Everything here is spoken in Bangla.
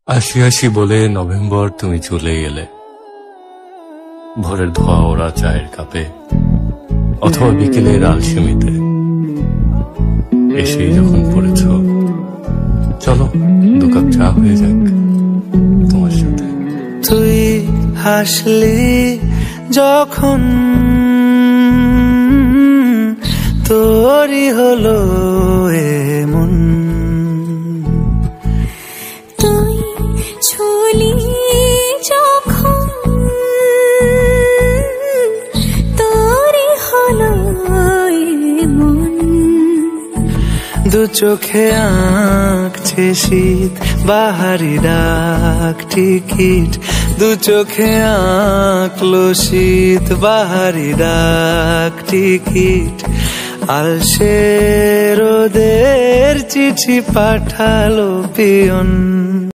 আসি আসি বলে নভেম্বর তুমি চলে এলে, ভোরের ধোয়া ওরা চায়ের কাপে অথবা বিকেলের আলসেমিতে এসেই যখন পড়েছ, চলো 2 কাপ চা হয়ে যাক তোমার সাথে। তুই হাসলি যখন তোরই হলো এমন, তুই ছুলি যখন তোরই হলো এমন। দু চোখে আঁকছে শীত বাহারি ডাক টিকিট, দু চোখে আঁকলো শীত বাহারি ডাক টিকিট। আলসে রোদের চিঠি পাঠালো পিয়ন।